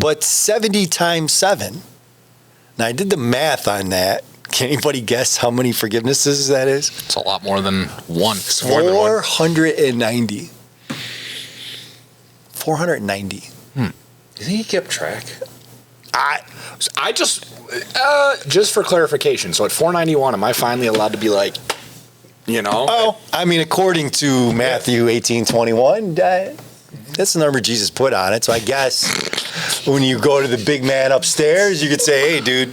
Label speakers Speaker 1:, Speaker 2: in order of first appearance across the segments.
Speaker 1: but 70 times 7. Now, I did the math on that. Can anybody guess how many forgivenesses that is?
Speaker 2: It's a lot more than one. It's more than one.
Speaker 1: 490. 490.
Speaker 3: Do you think he kept track?
Speaker 2: I just for clarification, so at 491, am I finally allowed to be like, you know?
Speaker 1: Oh, I mean, according to Matthew 18:21, that's the number Jesus put on it. So I guess when you go to the big man upstairs, you could say, hey, dude,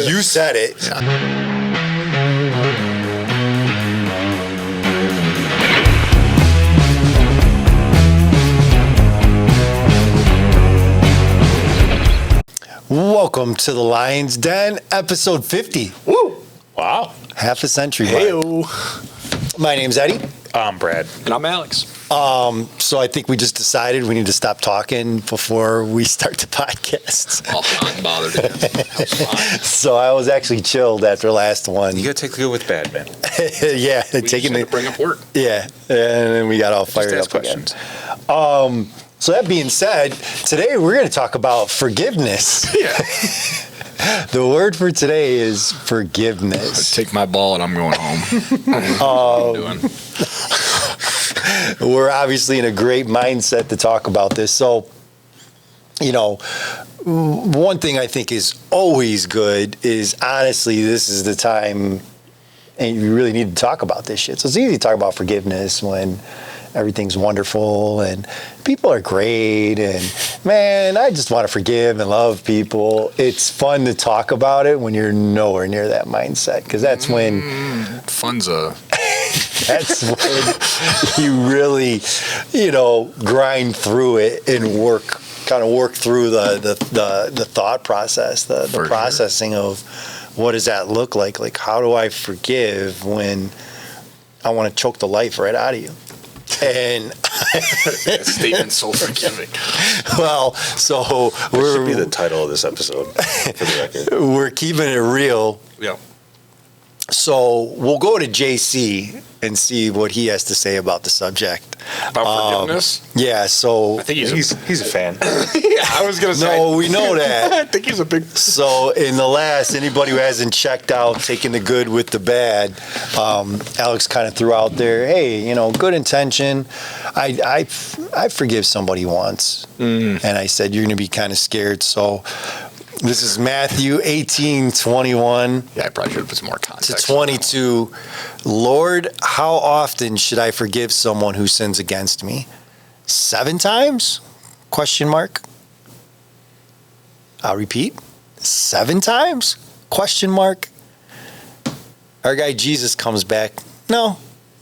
Speaker 1: you said it.
Speaker 2: Yeah.
Speaker 1: Welcome to the Lionz Den, episode 50.
Speaker 2: Woo!
Speaker 3: Wow.
Speaker 1: Half a century.
Speaker 2: Hey-o.
Speaker 1: My name's Eddy.
Speaker 3: I'm Brad.
Speaker 2: And I'm Alex.
Speaker 1: So I think we just decided we need to stop talking before we start the podcast.
Speaker 2: I'm bothered again.
Speaker 1: So I was actually chilled after the last one.
Speaker 3: You got to take the good with bad, man.
Speaker 1: Yeah,
Speaker 2: We taking to bring up work.
Speaker 1: Yeah, and then we got all fired
Speaker 3: Just
Speaker 1: up
Speaker 3: ask
Speaker 1: again.
Speaker 3: questions.
Speaker 1: So that being said, today we're going to talk about forgiveness.
Speaker 2: Yeah.
Speaker 1: The word for today is forgiveness.
Speaker 2: Take my ball and I'm going home. What doing?
Speaker 1: We're obviously in a great mindset to talk about this. So, you know, one thing I think is always good is honestly, this is the time, and you really need to talk about this shit. So it's easy to talk about forgiveness when everything's wonderful and people are great and man, I just want to forgive and love people. It's fun to talk about it when you're nowhere near that mindset, because that's when that's when you really, grind through it and work through the thought process, the processing of what does that look like? Like, how do I forgive when I want to choke the life right out of you? And
Speaker 2: That statement's so forgiving.
Speaker 1: well, so
Speaker 3: That should be the title of this episode, for the record.
Speaker 1: we're keeping it real.
Speaker 2: Yeah.
Speaker 1: So we'll go to JC and see what he has to say about the subject.
Speaker 2: About forgiveness?
Speaker 1: Yeah, so
Speaker 2: I think
Speaker 3: He's a fan.
Speaker 2: yeah, I was going to say.
Speaker 1: no, we know that.
Speaker 2: I think he's a big.
Speaker 1: So in the last, anybody who hasn't checked out taking the good with the bad, Alex kind of threw out there, hey, good intention. I forgive somebody once. And I said, you're going to be kind of scared. So this is Matthew 18:21
Speaker 2: Yeah, I probably should have put some more
Speaker 1: to
Speaker 2: context.
Speaker 1: 22. Lord, how often should I forgive someone who sins against me? 7 times? Question mark. I'll repeat. 7 times? Question mark. Our guy Jesus comes back. No,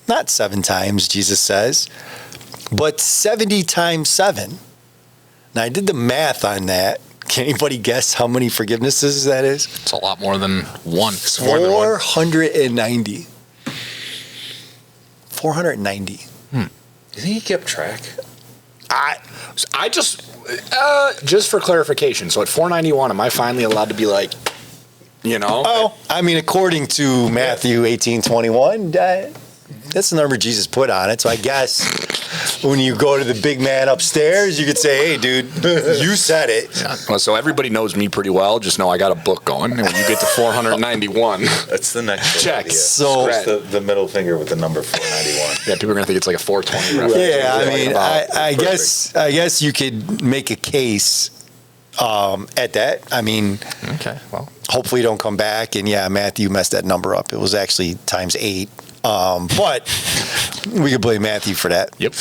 Speaker 1: not 7 times, Jesus says, but 70 times 7. Now, I did the math on that. Can anybody guess how many forgivenesses that is?
Speaker 2: It's a lot more than one. It's more than one.
Speaker 1: 490. 490.
Speaker 3: Do you think he kept track?
Speaker 2: I just for clarification, so at 491, am I finally allowed to be like,
Speaker 1: Oh, I mean, according to Matthew 18:21, that's the number Jesus put on it. So I guess when you go to the big man upstairs, you could say, hey, dude, you said it.
Speaker 2: Yeah. Well, so everybody knows me pretty well. Just know I got a book going. And when you get to 491,
Speaker 3: That's the next
Speaker 2: Check.
Speaker 3: idea.
Speaker 1: So-
Speaker 3: Scratch the middle finger with the number 491.
Speaker 2: yeah, people are going to think it's like a 420 reference.
Speaker 1: Yeah, I
Speaker 2: We're talking
Speaker 1: mean,
Speaker 2: about-
Speaker 1: I guess you could make a case at that. I mean,
Speaker 2: Okay, well.
Speaker 1: hopefully you don't come back. And yeah, Matthew messed that number up. It was actually times 8. But we could blame Matthew for that.
Speaker 2: Yep.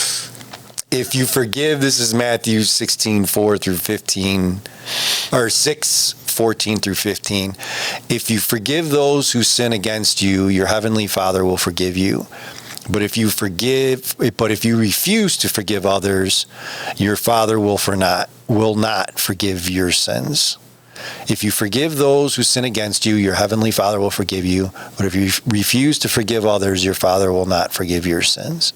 Speaker 1: If you forgive, this is Matthew 16:4 through 15, or 6:14 through 15. If you forgive those who sin against you, your heavenly Father will forgive you. But if you refuse to forgive others, your Father will not forgive your sins. If you forgive those who sin against you, your heavenly Father will forgive you. But if you refuse to forgive others, your Father will not forgive your sins.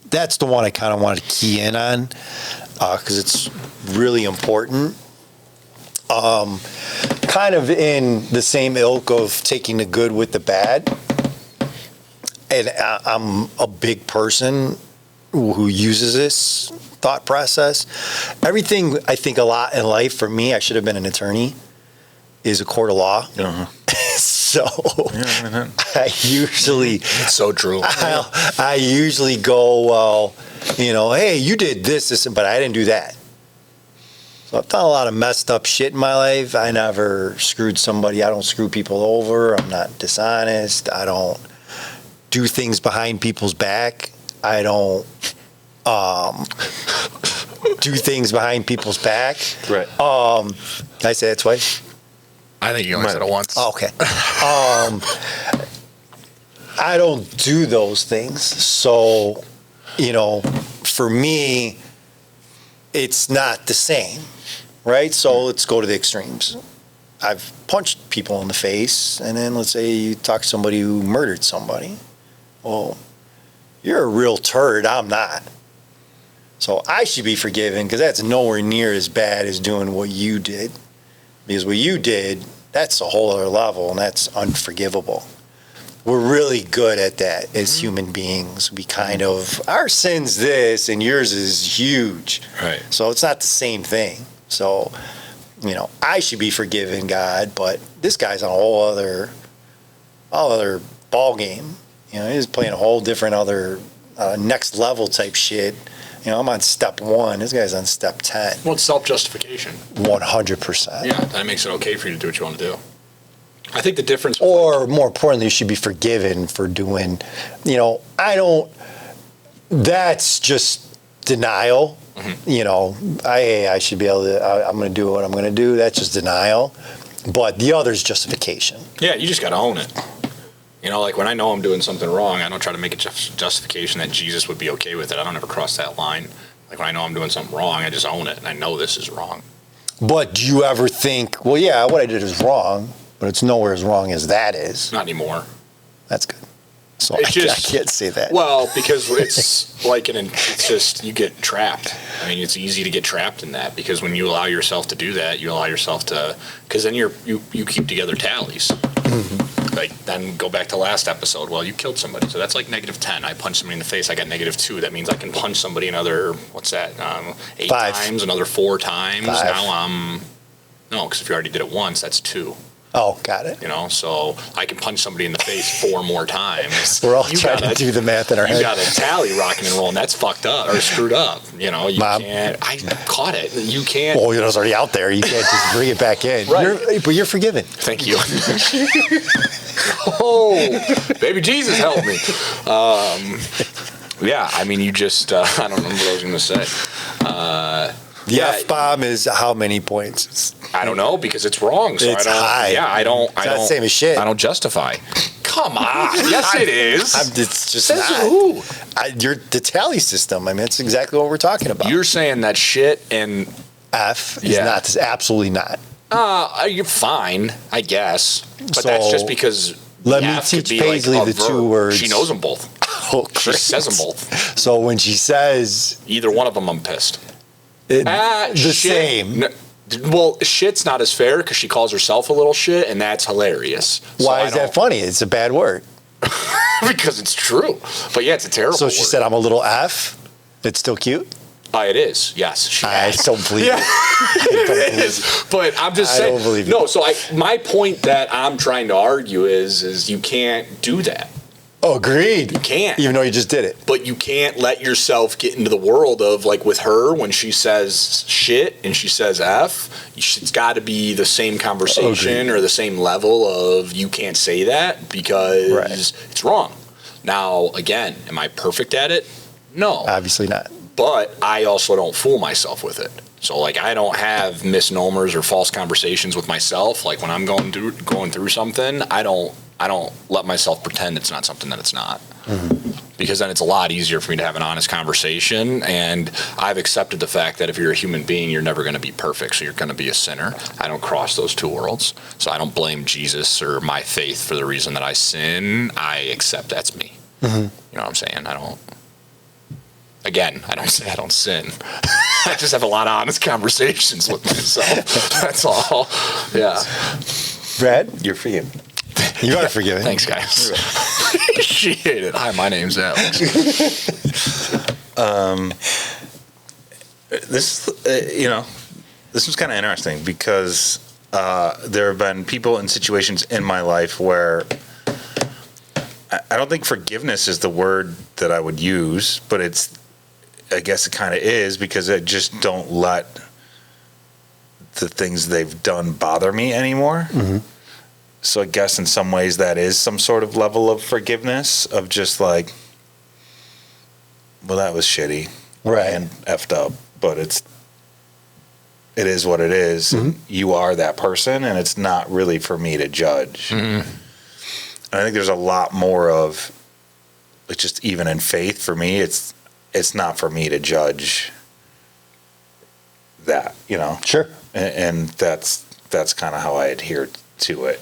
Speaker 1: That's the one I kind of want to key in on because it's really important. Kind of in the same ilk of taking the good with the bad. And I'm a big person who uses this thought process. Everything, I think a lot in life, for me, I should have been an attorney, is a court of law.
Speaker 3: Uh-huh.
Speaker 1: So I usually...
Speaker 2: It's so true.
Speaker 1: I usually go, well, hey, you did this, but I didn't do that. So I've done a lot of messed up shit in my life. I never screwed somebody. I don't screw people over. I'm not dishonest. I don't do things behind people's back. I don't do things behind people's back.
Speaker 3: Right.
Speaker 1: Did I say that twice?
Speaker 2: I think you only said it once.
Speaker 1: Oh, okay. I don't do those things. So, for me, it's not the same, right? So let's go to the extremes. I've punched people in the face, and then let's say you talk to somebody who murdered somebody. Well, you're a real turd. I'm not. So I should be forgiven because that's nowhere near as bad as doing what you did. Because what you did, that's a whole other level, and that's unforgivable. We're really good at that as human beings. We kind of, our sin's this, and yours is huge.
Speaker 2: Right.
Speaker 1: So it's not the same thing. So, I should be forgiven, God, but this guy's on a whole other ball game. He's playing a whole different other next level type shit. I'm on step 1. This guy's on step 10.
Speaker 2: Well, it's self-justification.
Speaker 1: 100%.
Speaker 2: Yeah, that makes it okay for you to do what you want to do. I think the difference...
Speaker 1: Or, more importantly, you should be forgiven for doing, that's just denial. Mm-hmm. I should be able to, I'm going to do what I'm going to do. That's just denial. But the other is justification.
Speaker 2: Yeah, you just got to own it. Like when I know I'm doing something wrong, I don't try to make a justification that Jesus would be okay with it. I don't ever cross that line. Like when I know I'm doing something wrong, I just own it, and I know this is wrong.
Speaker 1: But do you ever think, well, yeah, what I did is wrong, but it's nowhere as wrong as that is?
Speaker 2: Not anymore.
Speaker 1: That's good. So I can't say that.
Speaker 2: Well, because it's like it's just, you get trapped. I mean, it's easy to get trapped in that because when you allow yourself to do that, you allow yourself to, because then you keep together tallies. Mm-hmm. Like, then go back to last episode. Well, you killed somebody, so that's like -10. I punched somebody in the face. I got -2. That means I can punch somebody another, what's that? 8
Speaker 1: 5
Speaker 2: times, another 4 times.
Speaker 1: 5.
Speaker 2: Now no, because if you already did it once, that's 2.
Speaker 1: Oh, got it.
Speaker 2: So I can punch somebody in the face 4 more times.
Speaker 1: We're all trying to do the math in our head.
Speaker 2: You got a tally rocking and rolling. That's fucked up or screwed up. You
Speaker 1: Mom.
Speaker 2: can't. I caught it. You can't.
Speaker 1: Well, it's already out there. You can't just bring it back in.
Speaker 2: Right.
Speaker 1: But you're forgiven.
Speaker 2: Thank you. Oh, baby Jesus, help me. Yeah, I mean, you just, I don't remember what I was going to say.
Speaker 1: The F-bomb is how many points?
Speaker 2: I don't know because it's wrong. So
Speaker 1: It's high.
Speaker 2: Yeah, I don't.
Speaker 1: It's not the same as shit.
Speaker 2: I don't justify. Come on. Yes, it is.
Speaker 1: It's just
Speaker 2: Says
Speaker 1: not.
Speaker 2: who?
Speaker 1: The tally system. I mean, it's exactly what we're talking about.
Speaker 2: You're saying that shit and
Speaker 1: F is not, absolutely not.
Speaker 2: you're fine, I guess. But
Speaker 1: So,
Speaker 2: that's just because.
Speaker 1: let me
Speaker 2: F could
Speaker 1: teach
Speaker 2: be
Speaker 1: Paisley
Speaker 2: like a
Speaker 1: the 2
Speaker 2: verb.
Speaker 1: words.
Speaker 2: She knows them both.
Speaker 1: Oh,
Speaker 2: She
Speaker 1: great.
Speaker 2: says them both.
Speaker 1: So when she says
Speaker 2: Either one of them, I'm pissed.
Speaker 1: the
Speaker 2: Shit.
Speaker 1: same,
Speaker 2: No, well, shit's not as fair because she calls herself a little shit, and that's hilarious. So
Speaker 1: why
Speaker 2: I
Speaker 1: is that funny? It's a bad word.
Speaker 2: Because it's true. But yeah, it's a terrible
Speaker 1: So she
Speaker 2: word.
Speaker 1: said, I'm a little F. It's still cute.
Speaker 2: It is. Yes. She
Speaker 1: I
Speaker 2: has.
Speaker 1: don't believe
Speaker 2: Yeah.
Speaker 1: it.
Speaker 2: It is. But I'm just
Speaker 1: I
Speaker 2: saying.
Speaker 1: don't believe
Speaker 2: no,
Speaker 1: it.
Speaker 2: so my point that I'm trying to argue is you can't do that.
Speaker 1: Oh, agreed.
Speaker 2: You can't.
Speaker 1: Even though you just did it.
Speaker 2: But you can't let yourself get into the world of, like, with her, when she says shit and she says F, it's got to be the same conversation or the same level of you can't say that because it's wrong. Now, again, am I perfect at it? No.
Speaker 1: Obviously not.
Speaker 2: But I also don't fool myself with it. So, like, I don't have misnomers or false conversations with myself. Like, when I'm going through something, I don't let myself pretend it's not something that it's not. Mm-hmm. Because then it's a lot easier for me to have an honest conversation. And I've accepted the fact that if you're a human being, you're never going to be perfect. So you're going to be a sinner. I don't cross those 2 worlds. So I don't blame Jesus or my faith for the reason that I sin. I accept that's me. Mm-hmm. You know what I'm saying? I don't say I don't sin. I just have a lot of honest conversations with myself. That's all. Yeah.
Speaker 1: Brad,
Speaker 3: You're forgiven.
Speaker 1: you are forgiven.
Speaker 2: Thanks, guys. Appreciate it. Hi, my name's Alex.
Speaker 3: This, this was kind of interesting because there have been people in situations in my life where I don't think forgiveness is the word that I would use, but I guess it kind of is, because I just don't let the things they've done bother me anymore. Mm-hmm. So I guess in some ways that is some sort of level of forgiveness, of just like, well, that was shitty,
Speaker 1: right,
Speaker 3: and effed up, but it is what it is. Mm-hmm. You are that person, and it's not really for me to judge. Mm-hmm. And I think there's a lot more of, like, just even in faith for me, it's not for me to judge that,
Speaker 1: Sure.
Speaker 3: And that's kind of how I adhere to it.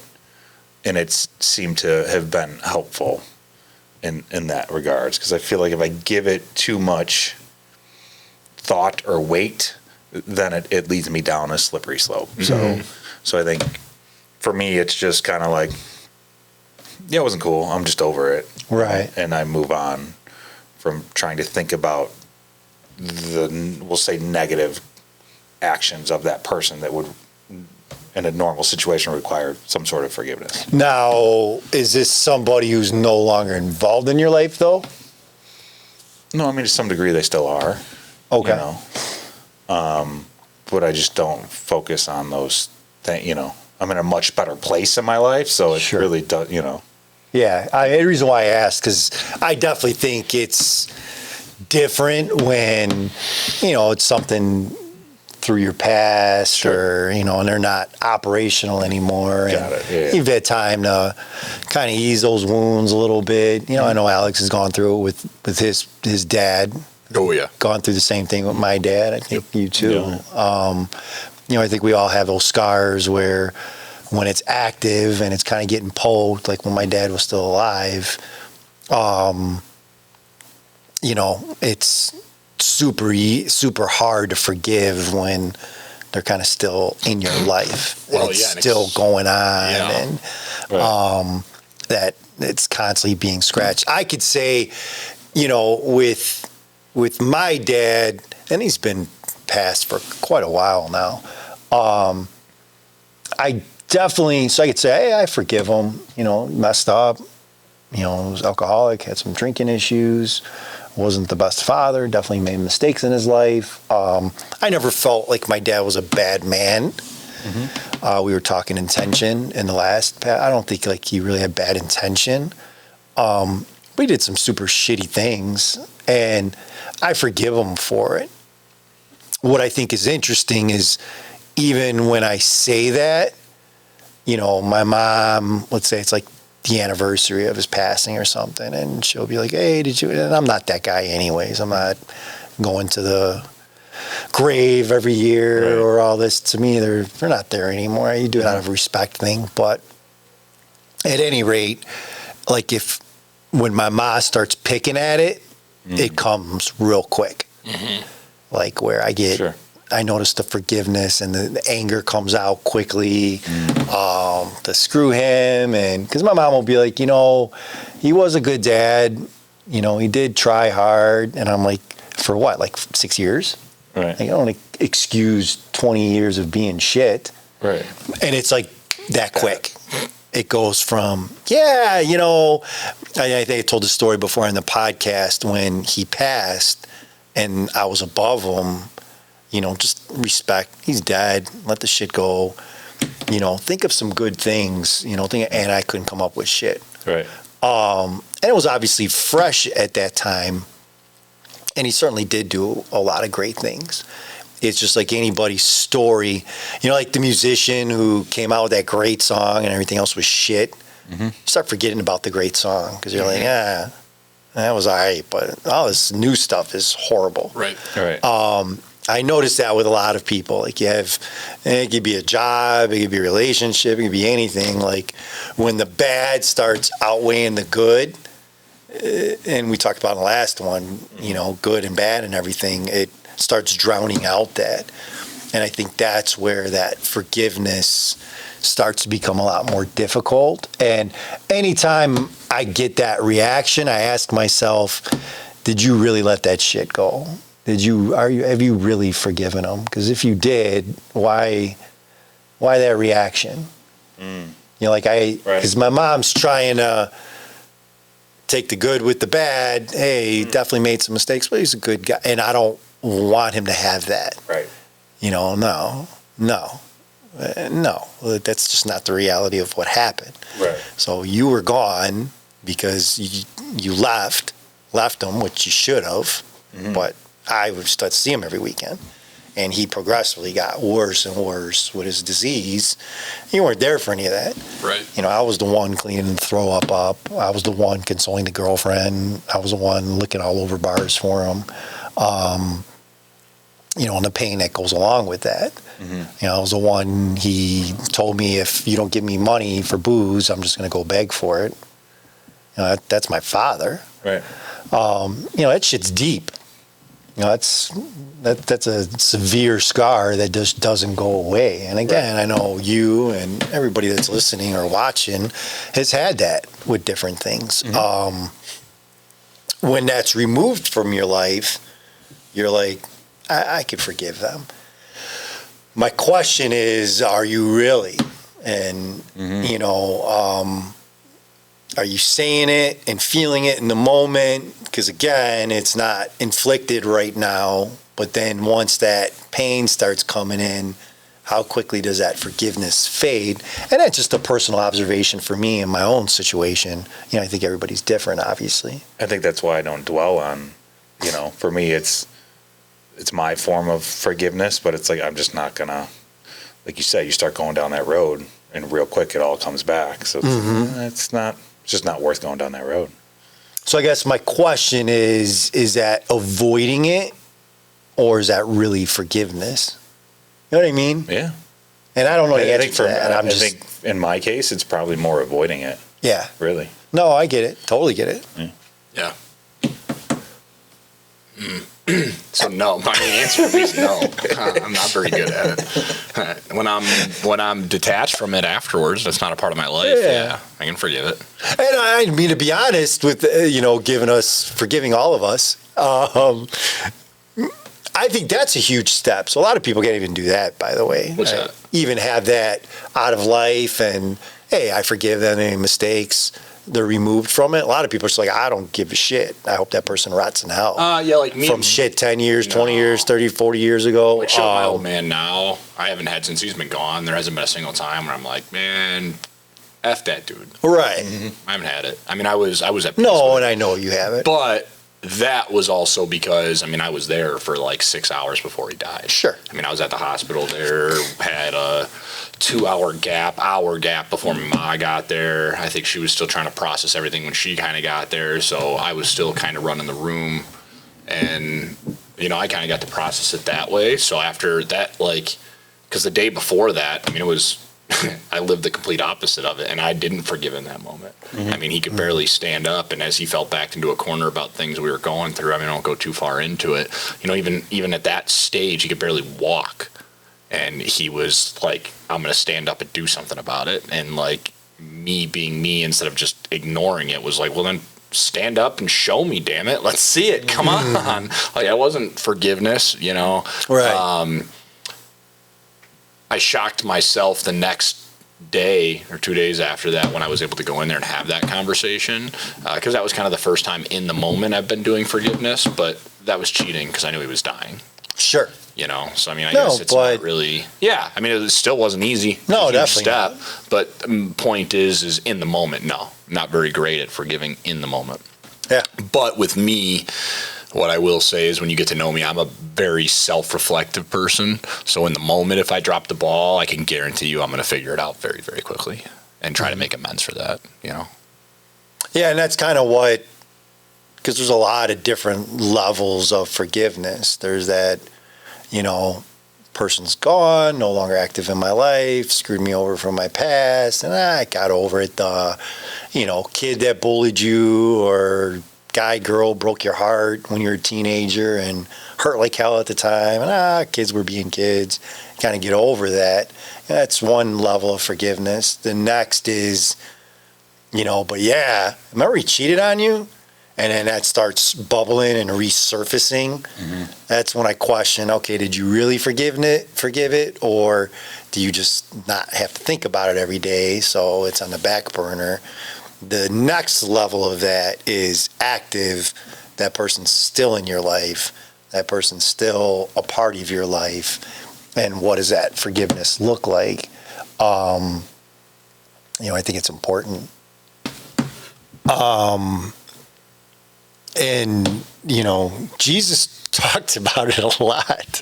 Speaker 3: And it's seemed to have been helpful in that regards, because I feel like if I give it too much thought or weight, then it leads me down a slippery slope. Mm-hmm. So I think for me, it's just kind of like, yeah, it wasn't cool. I'm just over it.
Speaker 1: Right.
Speaker 3: And I move on from trying to think about we'll say, negative actions of that person that would, in a normal situation, require some sort of forgiveness.
Speaker 1: Now, is this somebody who's no longer involved in your life, though?
Speaker 3: No, I mean, to some degree, they still are.
Speaker 1: Okay.
Speaker 3: But I just don't focus on those things. I'm in a much better place in my life, so it really does.
Speaker 1: Yeah, the reason why I asked, because I definitely think it's different when it's something through your past, or and they're not operational anymore.
Speaker 3: Got it. Yeah.
Speaker 1: You've had time to kind of ease those wounds a little bit. I know Alex has gone through it with his dad.
Speaker 2: Oh yeah,
Speaker 1: gone through the same thing with my dad. I think you too.
Speaker 3: Yeah.
Speaker 1: I think we all have those scars where when it's active and it's kind of getting poked, like when my dad was still alive, it's super hard to forgive when they're kind of still in your life.
Speaker 2: Well,
Speaker 1: it's still going on, and
Speaker 3: Right.
Speaker 1: That it's constantly being scratched. I could say, with my dad, and he's been passed for quite a while now. I could say, hey, I forgive him. Messed up. He was alcoholic, had some drinking issues, wasn't the best father, definitely made mistakes in his life. I never felt like my dad was a bad man. Mm-hmm. We were talking intention in the last. I don't think like he really had bad intention. We did some super shitty things, and I forgive him for it. What I think is interesting is, even when I say that, my mom, let's say it's like the anniversary of his passing or something, and she'll be like, hey, did you? And I'm not that guy anyways. I'm not going to the grave every year or all this. To me, they're not there anymore. You do it out of respect thing. But at any rate, like when my ma starts picking at it, it comes real quick. Mm-hmm. Like where I notice the forgiveness and the anger comes out quickly to screw him. And because my mom will be like, he was a good dad. He did try hard. And I'm like, for what? Like 6 years?
Speaker 3: Right.
Speaker 1: Like, I don't excuse 20 years of being shit.
Speaker 3: Right.
Speaker 1: And it's like that quick. It goes from, I think I told the story before in the podcast when he passed and I was above him, just respect. He's dead. Let the shit go. Think of some good things, and I couldn't come up with shit.
Speaker 3: Right.
Speaker 1: And it was obviously fresh at that time. And he certainly did do a lot of great things. It's just like anybody's story, like the musician who came out with that great song and everything else was shit. Mm-hmm. You start forgetting about the great song because you're like, that was all right, but all this new stuff is horrible.
Speaker 2: Right.
Speaker 1: I noticed that with a lot of people. Like it could be a job, it could be a relationship, it could be anything. Like when the bad starts outweighing the good, and we talked about in the last one, good and bad and everything, it starts drowning out that. And I think that's where that forgiveness starts to become a lot more difficult. And anytime I get that reaction, I ask myself, did you really let that shit go? have you really forgiven him? Because if you did, why that reaction? Like because my mom's trying to take the good with the bad. Hey, he definitely made some mistakes, but he's a good guy, and I don't want him to have that.
Speaker 3: Right.
Speaker 1: No, that's just not the reality of what happened.
Speaker 3: Right.
Speaker 1: So you were gone because you left him, which you should have, but I would start to see him every weekend. And he progressively got worse and worse with his disease. You weren't there for any of that.
Speaker 2: Right.
Speaker 1: I was the one cleaning the throw up. I was the one consoling the girlfriend. I was the one looking all over bars for him. And the pain that goes along with that. I was the one, he told me, if you don't give me money for booze, I'm just going to go beg for it. That's my father.
Speaker 3: Right.
Speaker 1: That shit's deep. That's a severe scar that just doesn't go away. And again, I know you and everybody that's listening or watching has had that with different things. When that's removed from your life, you're like, I could forgive them. My question is, are you really? And, are you saying it and feeling it in the moment? Because again, it's not inflicted right now, but then once that pain starts coming in, how quickly does that forgiveness fade? And that's just a personal observation for me in my own situation. I think everybody's different, obviously.
Speaker 3: I think that's why I don't dwell on, for me, it's my form of forgiveness, but it's like, I'm just not gonna, like you said, you start going down that road and real quick it all comes back. So it's just not worth going down that road.
Speaker 1: So I guess my question is that avoiding it, or is that really forgiveness? You know what I mean?
Speaker 3: Yeah.
Speaker 1: And I don't know the
Speaker 3: I
Speaker 1: answer to that.
Speaker 3: I think in my case, it's probably more avoiding it.
Speaker 1: Yeah.
Speaker 3: Really.
Speaker 1: No, I get it. Totally get it.
Speaker 2: Yeah. So no, my answer is no. I'm not very good at it. When I'm detached from it afterwards, that's not a part of my life. Yeah, I can forgive it.
Speaker 1: And I mean, to be honest, with forgiving all of us, I think that's a huge step. So a lot of people can't even do that, by the way.
Speaker 2: What's that?
Speaker 1: Even have that out of life and, hey, I forgive them, any mistakes. They're removed from it. A lot of people are just like, I don't give a shit. I hope that person rots in hell.
Speaker 2: Yeah, like me.
Speaker 1: From shit 10 years, 20 years, 30, 40 years ago.
Speaker 2: Like shit, my old man now, I haven't had since he's been gone. There hasn't been a single time where I'm like, man, F that dude.
Speaker 1: Right.
Speaker 2: I haven't had it. I mean, I was at peace
Speaker 1: No,
Speaker 2: with
Speaker 1: and
Speaker 2: it.
Speaker 1: I know you haven't.
Speaker 2: But that was also because, I was there for like 6 hours before he died.
Speaker 1: Sure.
Speaker 2: I was at the hospital there, had a 2-hour gap before my ma got there. I think she was still trying to process everything when she kind of got there, so I was still kind of running the room, and I kind of got to process it that way. So after that, because the day before that, it was I lived the complete opposite of it, and I didn't forgive in that moment. He could barely stand up, and as he fell back into a corner about things we were going through, I don't go too far into it. Even at that stage, he could barely walk. And he was like, I'm going to stand up and do something about it. And me being me, instead of just ignoring it, was like, well, then stand up and show me, damn it. Let's see it. Come on. It wasn't forgiveness,
Speaker 1: Right.
Speaker 2: I shocked myself the next day or 2 days after that when I was able to go in there and have that conversation. Because that was kind of the first time in the moment I've been doing forgiveness. But that was cheating because I knew he was dying.
Speaker 1: Sure.
Speaker 2: So I guess it's not really. Yeah, it still wasn't easy.
Speaker 1: No,
Speaker 2: Huge
Speaker 1: definitely
Speaker 2: step.
Speaker 1: not.
Speaker 2: But the point is in the moment. No, not very great at forgiving in the moment.
Speaker 1: Yeah.
Speaker 2: But with me, what I will say is when you get to know me, I'm a very self-reflective person. So in the moment, if I drop the ball, I can guarantee you I'm going to figure it out very, very quickly and try to make amends for that.
Speaker 1: Yeah, and that's kind of what. Because there's a lot of different levels of forgiveness. There's that. Person's gone, no longer active in my life, screwed me over from my past, and I got over it. The, kid that bullied you or guy, girl broke your heart when you were a teenager and hurt like hell at the time, and kids were being kids. Kind of get over that. And that's one level of forgiveness. The next is, but yeah, remember he cheated on you? and then that starts bubbling and resurfacing, that's when I question, okay, did you really forgive it, or do you just not have to think about it every day, so it's on the back burner? The next level of that is active. That person's still in your life. That person's still a part of your life. And what does that forgiveness look like? I think it's important. And, Jesus talked about it a lot.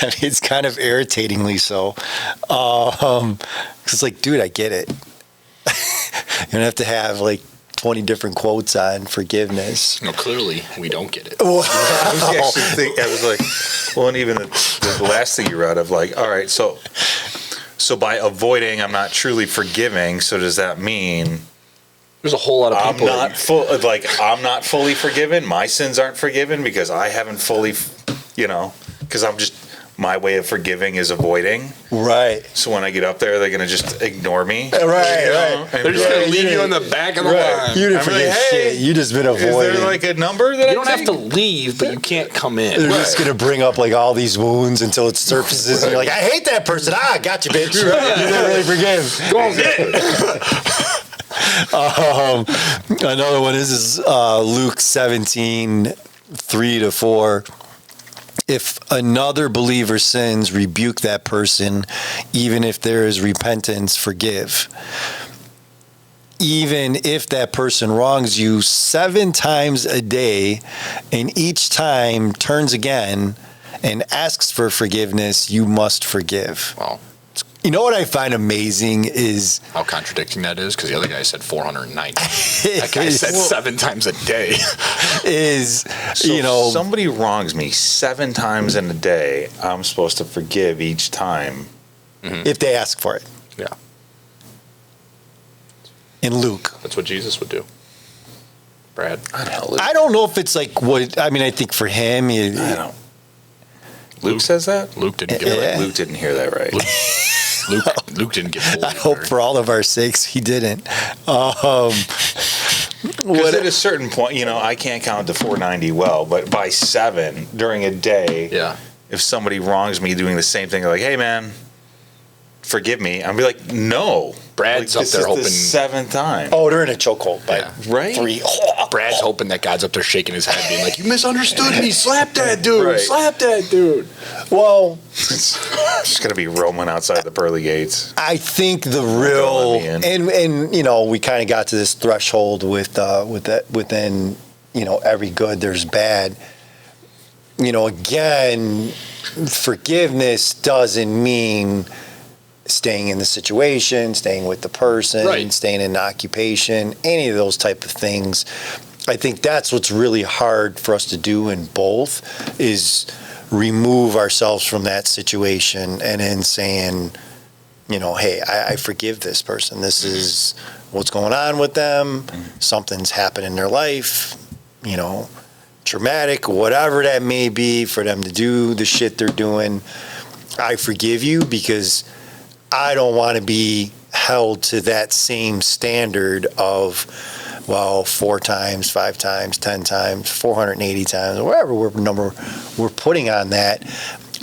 Speaker 1: I mean, it's kind of irritatingly so. 'Cause dude, I get it. You don't have to have 20 different quotes on forgiveness.
Speaker 2: No, clearly we don't get it.
Speaker 3: I was actually thinking, and even the last thing you read of all right, so by avoiding, I'm not truly forgiving. So does that mean
Speaker 2: there's a whole lot of people
Speaker 3: I'm not fully forgiven? My sins aren't forgiven because I haven't fully, because I'm just, my way of forgiving is avoiding.
Speaker 1: Right.
Speaker 3: So when I get up there, they're going to just ignore me.
Speaker 1: Right.
Speaker 2: They're just going to leave you in the back of the line.
Speaker 1: You didn't forget shit. You just been avoiding.
Speaker 3: Is there a number that
Speaker 2: you don't have to leave, but you can't come in.
Speaker 1: They're just going to bring up all these wounds until it surfaces. And you're like, I hate that person. Got you, bitch. You didn't really forgive.
Speaker 2: Go on, get it.
Speaker 1: Another one is Luke 17, 3-4. If another believer sins, rebuke that person. Even if there is repentance, forgive. Even if that person wrongs you 7 times a day, and each time turns again and asks for forgiveness, you must forgive.
Speaker 2: Well,
Speaker 1: you know what I find amazing is
Speaker 2: how contradicting that is, because the other guy said 490. That guy said 7 times a day.
Speaker 3: So somebody wrongs me 7 times in a day, I'm supposed to forgive each time
Speaker 1: if they ask for it.
Speaker 2: Yeah.
Speaker 1: In Luke,
Speaker 2: that's what Jesus would do. Brad,
Speaker 1: I don't know if it's what I mean. I think for him,
Speaker 3: I don't. Luke says that.
Speaker 2: Luke didn't get it.
Speaker 3: Luke didn't hear that right.
Speaker 2: Luke didn't get it.
Speaker 1: I hope for all of our sakes he didn't.
Speaker 3: Because at a certain point, I can't count to 490 well, but by 7 during a day, if somebody wrongs me doing the same thing, they're like, hey, man, forgive me. I'm be like, no.
Speaker 2: Brad's up there hoping.
Speaker 3: The 7th time.
Speaker 1: Oh, they're in a chokehold.
Speaker 3: Right?
Speaker 1: 3.
Speaker 2: Brad's hoping that God's up there shaking his head, being like, you misunderstood me. Slap that dude. Right. Slap that dude.
Speaker 1: Well,
Speaker 3: it's just going to be roaming outside the pearly gates.
Speaker 1: I think the real, and we kind of got to this threshold with that within, every good, there's bad. Again, forgiveness doesn't mean staying in the situation, staying with the person, staying in the occupation, any of those type of things. I think that's what's really hard for us to do in both is remove ourselves from that situation and then saying, hey, I forgive this person. This is what's going on with them. Something's happened in their life, traumatic, whatever that may be for them to do the shit they're doing. I forgive you because I don't want to be held to that same standard of, 4 times, 5 times, 10 times, 480 times, or whatever number we're putting on that,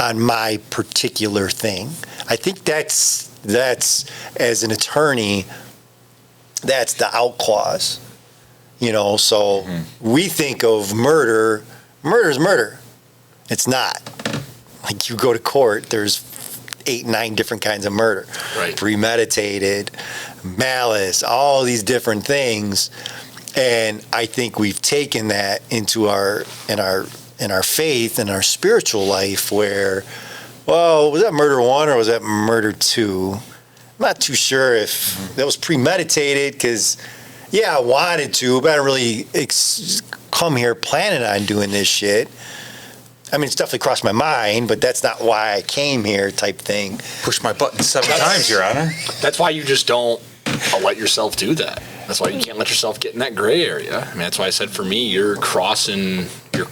Speaker 1: on my particular thing. I think that's as an attorney, that's the out clause. So we think of murder. Murder's murder. It's not. You go to court, there's 8, 9 different kinds of murder.
Speaker 2: Right.
Speaker 1: Premeditated, malice, all these different things. And I think we've taken that into our faith and our spiritual life where, was that murder 1 or was that murder 2? I'm not too sure if that was premeditated because, I wanted to, but I don't really come here planning on doing this shit. I mean, it's definitely crossed my mind, but that's not why I came here type thing.
Speaker 3: Push my button 7 times, Your Honor.
Speaker 2: That's why you just don't let yourself do that. That's why you can't let yourself get in that gray area. I mean, that's why I said for me, you're crossing,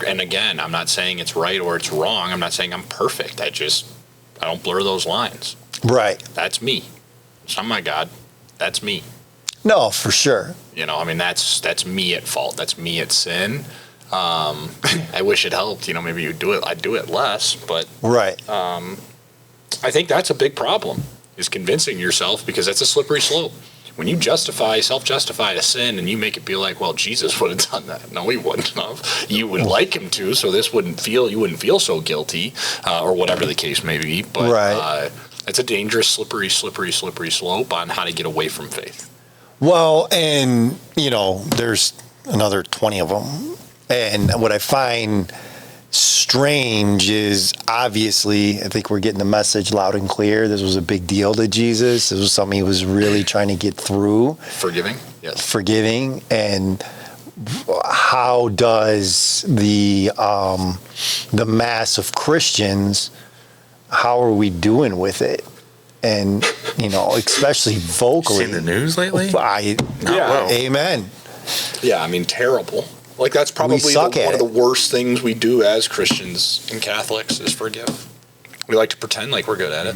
Speaker 2: and again, I'm not saying it's right or it's wrong. I'm not saying I'm perfect. I don't blur those lines.
Speaker 1: Right.
Speaker 2: That's me. It's not my God. That's me.
Speaker 1: No, for sure.
Speaker 2: You know, I mean, that's me at fault. That's me at sin. I wish it helped. You know, maybe I'd do it less. But
Speaker 1: Right.
Speaker 2: I think that's a big problem, is convincing yourself, because that's a slippery slope. When you self-justify a sin, and you make it be like, well, Jesus would have done that. No, he wouldn't have. You would like him to, so you wouldn't feel so guilty, or whatever the case may be. But
Speaker 1: Right.
Speaker 2: it's a dangerous, slippery slope on how to get away from faith.
Speaker 1: Well, and, there's another 20 of them. And what I find strange is, obviously, I think we're getting the message loud and clear. This was a big deal to Jesus. This was something he was really trying to get through.
Speaker 2: Forgiving, yes.
Speaker 1: Forgiving. And how does the mass of Christians, how are we doing with it? And, especially vocally.
Speaker 3: Seen the news lately?
Speaker 2: Yeah.
Speaker 1: Amen.
Speaker 2: Yeah, I mean, terrible. Like, that's probably one of the worst things we do as Christians and Catholics is forgive. We like to pretend like we're good at it.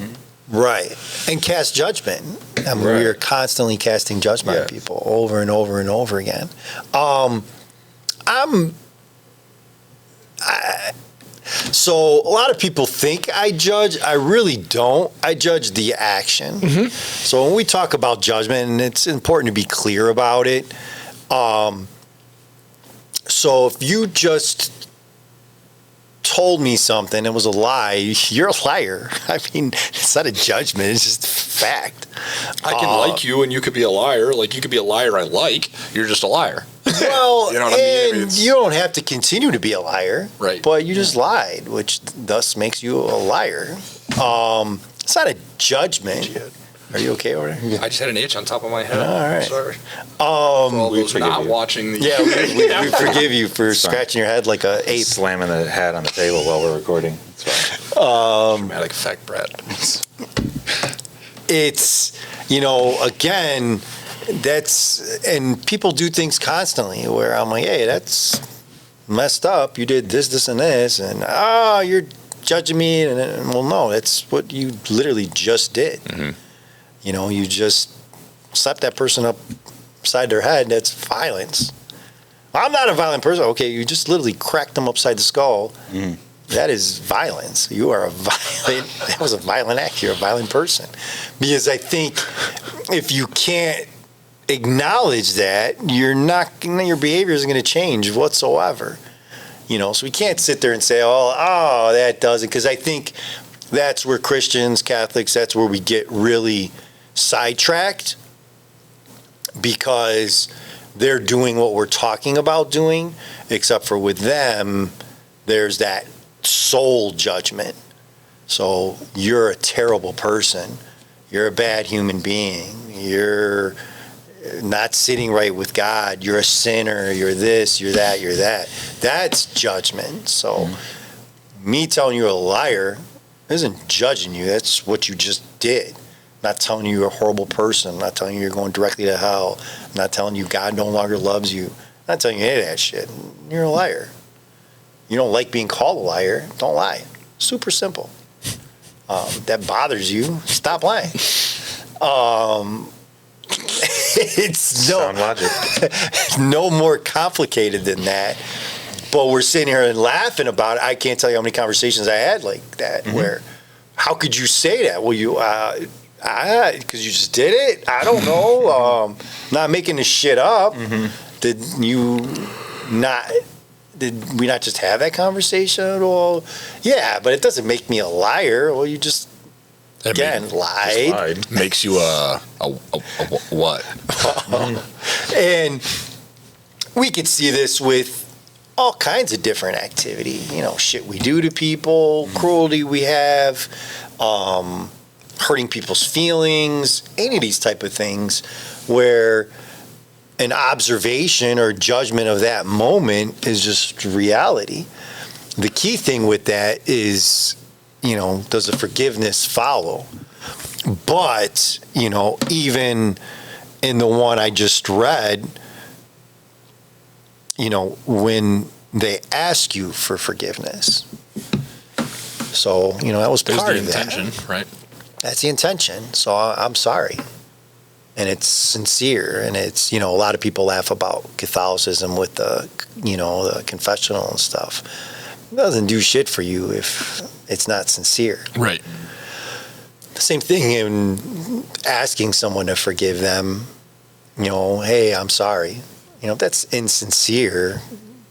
Speaker 1: Right. And cast judgment. I mean, we are constantly casting judgment on people over and over and over again. So a lot of people think I judge. I really don't. I judge the action. So when we talk about judgment, and it's important to be clear about it. So if you just told me something, it was a lie, you're a liar. I mean, it's not a judgment, it's just fact.
Speaker 2: I can like you and you could be a liar. Like, you could be a liar I like. You're just a liar.
Speaker 1: Well,
Speaker 2: you know what I mean?
Speaker 1: And you don't have to continue to be a liar.
Speaker 2: Right.
Speaker 1: But you just lied, which thus makes you a liar. It's not a judgment. Are you okay over there?
Speaker 2: I just had an itch on top of my head.
Speaker 1: All right.
Speaker 2: Sorry. For all those not watching the...
Speaker 1: Yeah, we forgive you for scratching your head like a ape.
Speaker 3: Slamming the hat on the table while we're recording. It's fine.
Speaker 2: Dramatic effect, Brett.
Speaker 1: It's, again, and people do things constantly where I'm like, hey, that's messed up. You did this, and this, and, you're judging me. And well, no, that's what you literally just did. You just slapped that person upside their head. That's violence. I'm not a violent person. Okay, you just literally cracked them upside the skull. That is violence. That was a violent act. You're a violent person. Because I think if you can't acknowledge that, your behavior isn't going to change whatsoever. So we can't sit there and say, oh, that doesn't, because I think that's where Christians, Catholics, that's where we get really sidetracked, because they're doing what we're talking about doing, except for with them, there's that soul judgment. So you're a terrible person. You're a bad human being. You're not sitting right with God. You're a sinner. You're this, you're that, you're that. That's judgment. So me telling you a liar isn't judging you. That's what you just did. I'm not telling you you're a horrible person. I'm not telling you you're going directly to hell. I'm not telling you God no longer loves you. I'm not telling you any of that shit. You're a liar. You don't like being called a liar, don't lie. Super simple. That bothers you, stop lying. It's
Speaker 3: Sound logic.
Speaker 1: no more complicated than that. But we're sitting here and laughing about it. I can't tell you how many conversations I had like that, where, how could you say that? Well, because you just did it? I don't know. Not making this shit up. Did we not just have that conversation? Well, yeah, but it doesn't make me a liar. Well, you just, lied.
Speaker 2: Makes you a what?
Speaker 1: And we could see this with all kinds of different activity. Shit we do to people, cruelty we have, hurting people's feelings, any of these type of things where an observation or judgment of that moment is just reality. The key thing with that is, does the forgiveness follow? But, even in the one I just read, when they ask you for forgiveness. So, that was part of that.
Speaker 2: There's the intention, right?
Speaker 1: That's the intention. So I'm sorry. and it's sincere, and it's, a lot of people laugh about Catholicism with the confessional and stuff. It doesn't do shit for you if it's not sincere.
Speaker 2: Right.
Speaker 1: The same thing in asking someone to forgive them. Hey, I'm sorry. If that's insincere,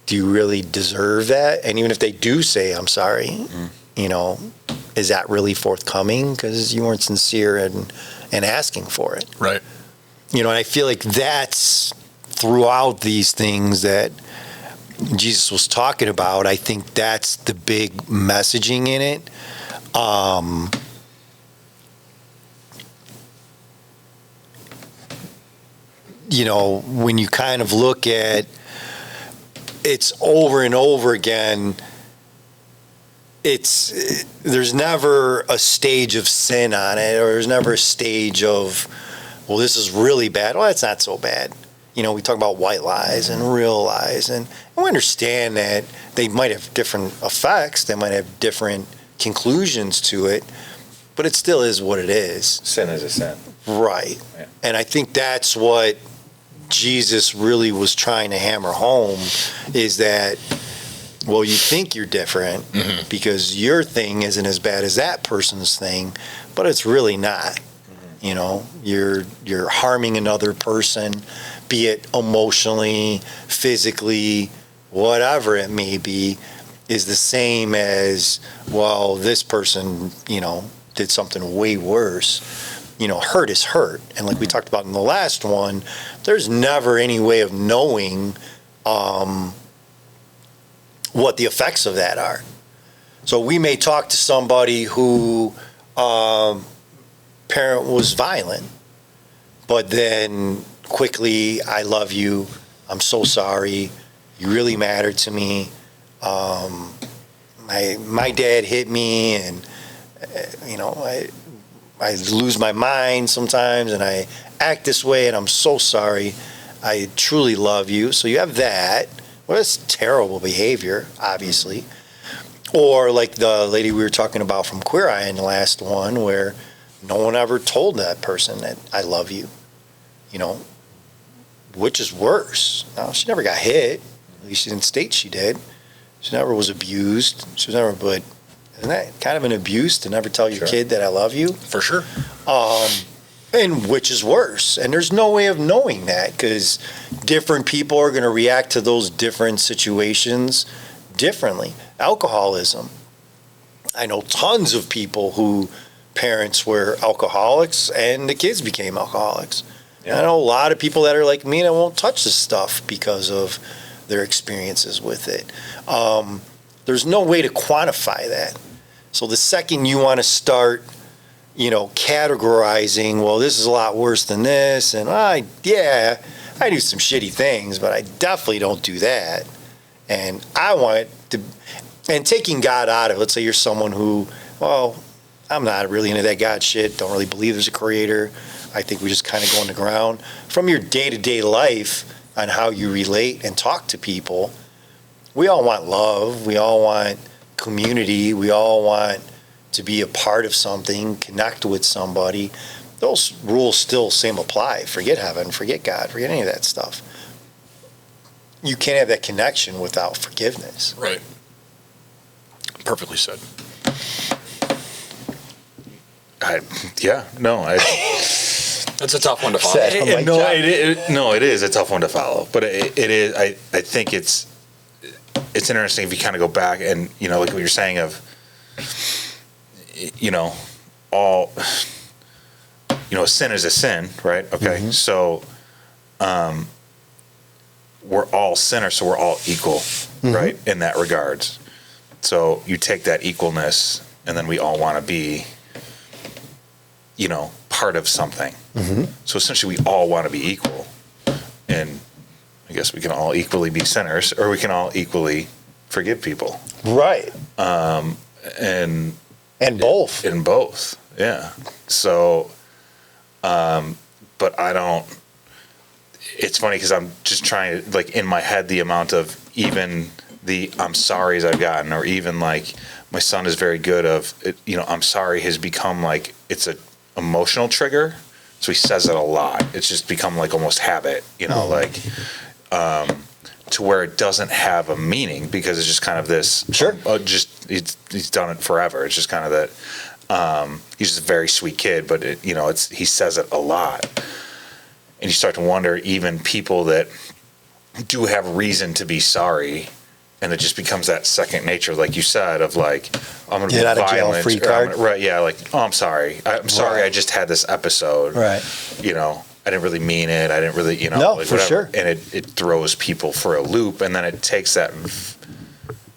Speaker 1: do you really deserve that? And even if they do say, I'm sorry, is that really forthcoming? Because you weren't sincere in asking for it.
Speaker 2: Right.
Speaker 1: And I feel like that's throughout these things that Jesus was talking about. I think that's the big messaging in it. When you kind of look at it's over and over again, there's never a stage of sin on it, or there's never a stage of, well, this is really bad. Well, that's not so bad. We talk about white lies and real lies, and we understand that they might have different effects. They might have different conclusions to it, but it still is what it is.
Speaker 3: Sin is a sin.
Speaker 1: Right.
Speaker 3: Yeah.
Speaker 1: And I think that's what Jesus really was trying to hammer home, is that, well, you think you're different because your thing isn't as bad as that person's thing, but it's really not. You're harming another person, be it emotionally, physically, whatever it may be, is the same as, well, this person, did something way worse. Hurt is hurt. And like we talked about in the last one, there's never any way of knowing what the effects of that are. So we may talk to somebody who parent was violent, but then quickly, I love you, I'm so sorry, you really mattered to me. My dad hit me, and I lose my mind sometimes, and I act this way, and I'm so sorry. I truly love you. So you have that. Well, that's terrible behavior, obviously. Or like the lady we were talking about from Queer Eye in the last one, where no one ever told that person that I love you. Which is worse? No, she never got hit. At least she didn't state she did. She never was abused. She was never, but isn't that kind of an abuse to never tell your kid that I love you?
Speaker 2: For sure.
Speaker 1: And which is worse? And there's no way of knowing that, because different people are going to react to those different situations differently. Alcoholism. I know tons of people who parents were alcoholics and the kids became alcoholics. Yeah. I know a lot of people that are like me that won't touch this stuff because of their experiences with it. There's no way to quantify that. So the second you want to start, categorizing, well, this is a lot worse than this, and I do some shitty things, but I definitely don't do that. And I want to, and taking God out of it, let's say you're someone who, well, I'm not really into that God shit, don't really believe there's a creator. I think we just kind of go on the ground. From your day-to-day life on how you relate and talk to people, we all want love. We all want community. We all want to be a part of something, connect with somebody. Those rules still same apply. Forget heaven, forget God, forget any of that stuff. You can't have that connection without forgiveness.
Speaker 2: Right. Perfectly said. That's a tough one to follow.
Speaker 3: It is a tough one to follow. But it is. I think it's interesting if you kind of go back and like what you're saying of all sin is a sin, right? Okay, mm-hmm. So we're all sinners, so we're all equal, mm-hmm. right? In that regards. So you take that equalness, and then we all want to be part of something. Mm-hmm. So essentially we all want to be equal. And I guess we can all equally be sinners, or we can all equally forgive people.
Speaker 1: Right.
Speaker 3: And
Speaker 1: both.
Speaker 3: In both. Yeah. So, but I don't, it's funny because I'm just trying to, like, in my head, the amount of even the I'm sorry's I've gotten, or even like my son is very good of, I'm sorry has become like, it's a emotional trigger So he says it a lot. It's just become like almost habit, like to where it doesn't have a meaning because it's just kind of this.
Speaker 1: Sure.
Speaker 3: He's done it forever. It's just kind of that. He's just a very sweet kid, but he says it a lot, and you start to wonder even people that do have reason to be sorry. And it just becomes that second nature, like you said, of like, I'm going to be
Speaker 1: Get out of jail
Speaker 3: violent.
Speaker 1: free card.
Speaker 3: Right, yeah, like, oh, I'm sorry. I'm sorry I just had this episode.
Speaker 1: Right.
Speaker 3: I didn't really mean it. I didn't really,
Speaker 1: No,
Speaker 3: like
Speaker 1: for
Speaker 3: whatever.
Speaker 1: sure.
Speaker 3: And it throws people for a loop, and then it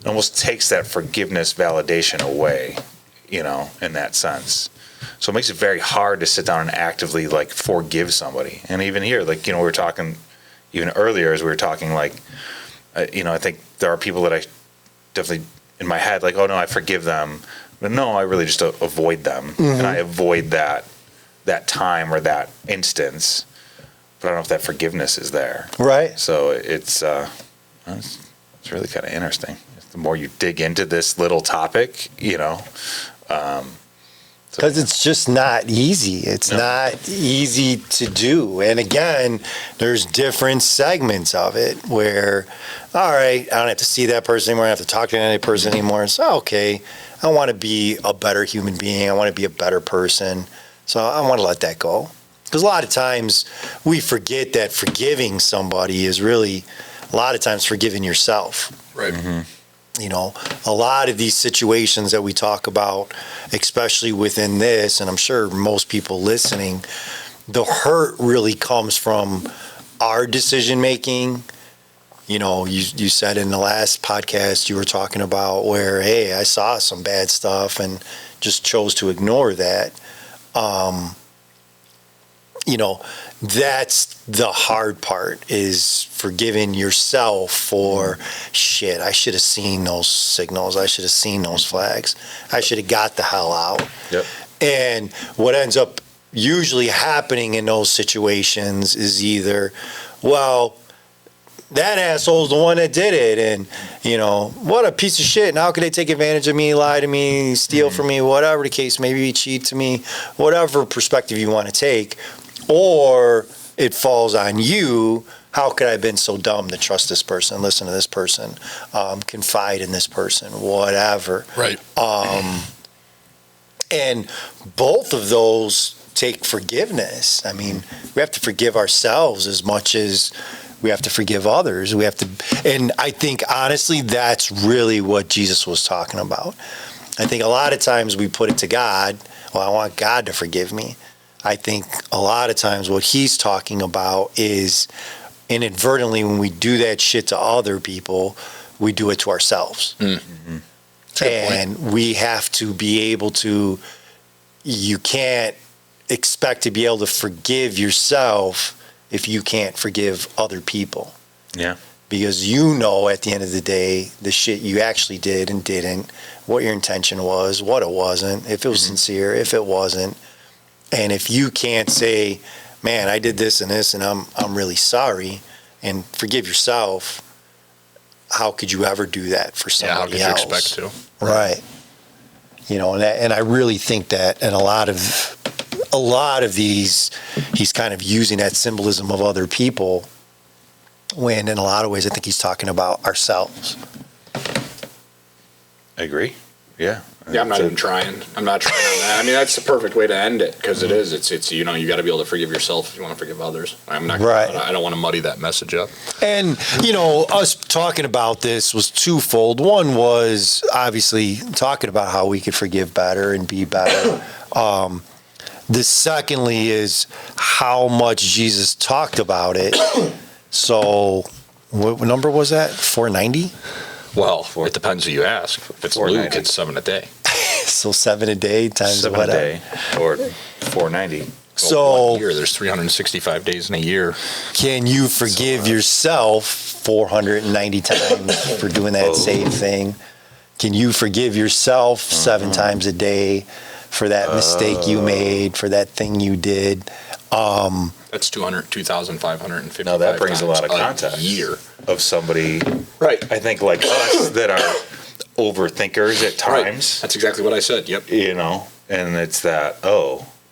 Speaker 3: almost takes that forgiveness validation away, in that sense. So it makes it very hard to sit down and actively, like, forgive somebody. And even here, like, we were talking, even earlier as we were talking, like, I think there are people that I definitely in my head like, oh no, I forgive them, but no, I really just avoid them, and I avoid that time or that instance. But I don't know if that forgiveness is there.
Speaker 1: Right.
Speaker 3: So it's really kind of interesting. The more you dig into this little topic,
Speaker 1: Because it's just not easy. It's not easy to do. And again, there's different segments of it where, all right, I don't have to see that person anymore. I don't have to talk to any person anymore. So, okay, I want to be a better human being. I want to be a better person. So I want to let that go. Because a lot of times we forget that forgiving somebody is really, a lot of times, forgiving yourself.
Speaker 2: Right.
Speaker 3: Mm-hmm.
Speaker 1: A lot of these situations that we talk about, especially within this, and I'm sure most people listening, the hurt really comes from our decision making. You said in the last podcast you were talking about where, hey, I saw some bad stuff and just chose to ignore that. That's the hard part, is forgiving yourself for shit. I should have seen those signals. I should have seen those flags. I should have got the hell out.
Speaker 3: Yep.
Speaker 1: And what ends up usually happening in those situations is either, well, that asshole's the one that did it, and what a piece of shit, and how could they take advantage of me, lie to me, steal from me, whatever the case may be, cheat to me, whatever perspective you want to take. Or it falls on you. How could I have been so dumb to trust this person, listen to this person, confide in this person, whatever.
Speaker 2: Right.
Speaker 1: And both of those take forgiveness. I mean, we have to forgive ourselves as much as we have to forgive others. And I think, honestly, that's really what Jesus was talking about. I think a lot of times we put it to God, well, I want God to forgive me. I think a lot of times what he's talking about is inadvertently, when we do that shit to other people, we do it to ourselves. Mm-hmm. And we have to be able to, you can't expect to be able to forgive yourself if you can't forgive other people.
Speaker 3: Yeah.
Speaker 1: Because at the end of the day, the shit you actually did and didn't, what your intention was, what it wasn't, if it was sincere, if it wasn't. And if you can't say, man, I did this and this, and I'm really sorry, and forgive yourself, how could you ever do that for somebody else?
Speaker 2: How could you expect to?
Speaker 1: Right. And I really think that in a lot of these, he's kind of using that symbolism of other people, when in a lot of ways I think he's talking about ourselves.
Speaker 3: I agree. Yeah.
Speaker 2: Yeah, I'm not even trying. I'm not trying on that. I mean, that's the perfect way to end it, because it is. It's you got to be able to forgive yourself if you want to forgive others. I'm not.
Speaker 1: Right.
Speaker 2: I don't want to muddy that message up.
Speaker 1: And us talking about this was twofold. One was obviously talking about how we could forgive better and be better. The secondly is how much Jesus talked about it. So, what number was that? 490.
Speaker 2: Well, it depends who you ask. If it's Luke, it's 7 a day.
Speaker 1: So 7 a day times
Speaker 3: 7
Speaker 1: whatever.
Speaker 3: a day, or 490.
Speaker 1: So
Speaker 2: 1 year, there's 365 days in a year.
Speaker 1: Can you forgive yourself 490 times for doing that same thing? Can you forgive yourself 7 times a day for that mistake you made, for that thing you did?
Speaker 2: That's 2,555.
Speaker 3: Now that brings a lot of
Speaker 2: times
Speaker 3: context
Speaker 2: a year
Speaker 3: of somebody,
Speaker 2: Right.
Speaker 3: I think, like us, that are overthinkers at times.
Speaker 2: Right. That's exactly what I said. Yep.
Speaker 3: And it's that,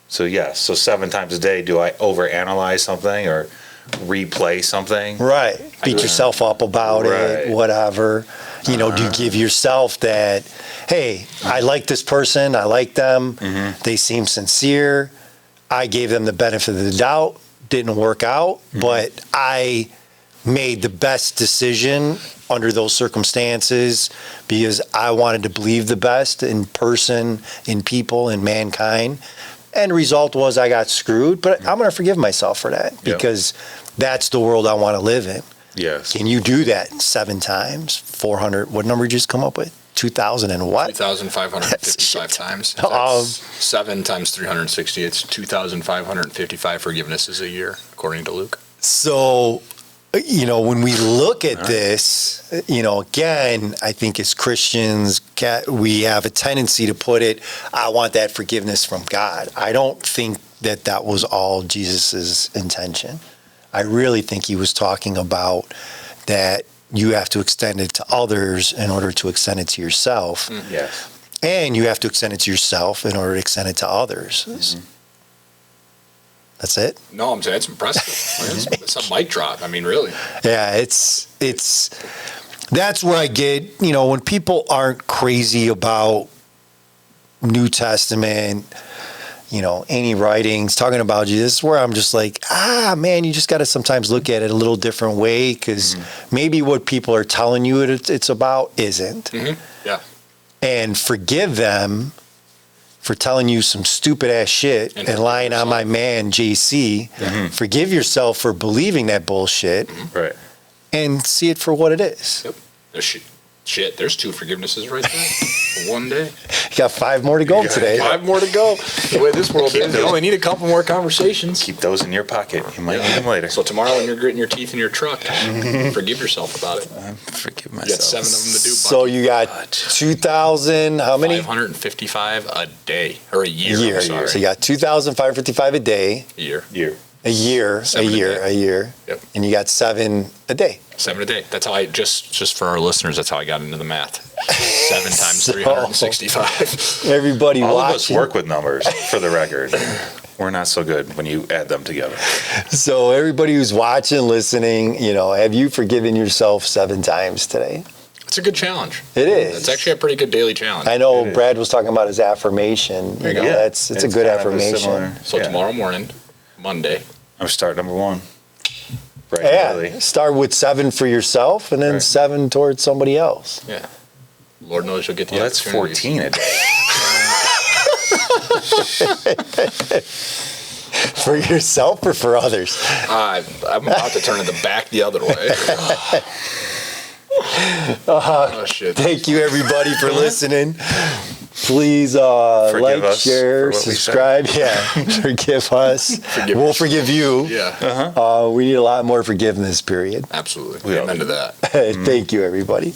Speaker 3: So yes, so 7 times a day, do I overanalyze something or replay something?
Speaker 1: Right. Beat yourself up about it, whatever. Do you give yourself that, hey, I like this person, I like them, they seem sincere, I gave them the benefit of the doubt, didn't work out, but I made the best decision under those circumstances because I wanted to believe the best in person, in people, in mankind. And the result was I got screwed, but I'm going to forgive myself for that because that's the world I want to live in.
Speaker 3: Yes.
Speaker 1: Can you do that 7 times? 400, what number did you just come up with? 2,000 and what?
Speaker 2: 2,555 times. If that's 7 times 360, it's 2,555 forgivenesses a year, according to Luke.
Speaker 1: So, when we look at this, again, I think as Christians, we have a tendency to put it, I want that forgiveness from God. I don't think that was all Jesus's intention. I really think he was talking about that you have to extend it to others in order to extend it to yourself.
Speaker 3: Yes.
Speaker 1: And you have to extend it to yourself in order to extend it to others. That's it?
Speaker 2: No, I'm saying it's impressive. It's a mic drop. I mean, really.
Speaker 1: Yeah, it's that's where I get, when people aren't crazy about New Testament, any writings talking about Jesus, where I'm just like, man, you just got to sometimes look at it a little different way because maybe what people are telling you it's about isn't.
Speaker 2: Yeah.
Speaker 1: And forgive them for telling you some stupid ass shit and lying on my man, JC. Forgive yourself for believing that bullshit.
Speaker 3: Right.
Speaker 1: And see it for what it is.
Speaker 2: Yep. Shit, there's 2 forgivenesses right there for one day.
Speaker 1: You got 5 more to go today.
Speaker 2: 5 more to go. The way this world is, you only need a couple more conversations.
Speaker 3: Keep those in your pocket. You might need them later.
Speaker 2: So tomorrow when you're gritting your teeth in your truck, forgive yourself about it.
Speaker 3: Forgive myself.
Speaker 2: You got 7 of them to do, buddy.
Speaker 1: So you got 2,000, how many?
Speaker 2: 555 a day, or a year.
Speaker 1: A year. So you got 2,555 a day.
Speaker 2: A year.
Speaker 1: A year.
Speaker 2: Yep.
Speaker 1: And you got 7 a day.
Speaker 2: 7 a day. That's how I, just for our listeners, that's how I got into the math. 7 times 365.
Speaker 1: Everybody
Speaker 3: All
Speaker 1: watching.
Speaker 3: of us work with numbers, for the record. We're not so good when you add them together.
Speaker 1: So everybody who's watching, listening, have you forgiven yourself 7 times today?
Speaker 2: It's a good challenge.
Speaker 1: It is.
Speaker 2: It's actually a pretty good daily challenge.
Speaker 1: I know Brad was talking about his affirmation.
Speaker 2: There you go.
Speaker 1: It's a good affirmation.
Speaker 2: So tomorrow morning, Monday.
Speaker 3: I'm start number 1. Right.
Speaker 1: Yeah. Start with 7 for yourself and then 7 towards somebody else.
Speaker 2: Yeah. Lord knows you'll get the
Speaker 3: that's 14 a day.
Speaker 1: For yourself or for others?
Speaker 2: I'm about to turn it back the other way. Oh, shit.
Speaker 1: Thank you, everybody, for listening. Please like, share, subscribe. Yeah, forgive us. We'll forgive you.
Speaker 2: Yeah.
Speaker 1: We need a lot more forgiveness, period.
Speaker 2: Absolutely. Amen to that.
Speaker 1: Thank you, everybody.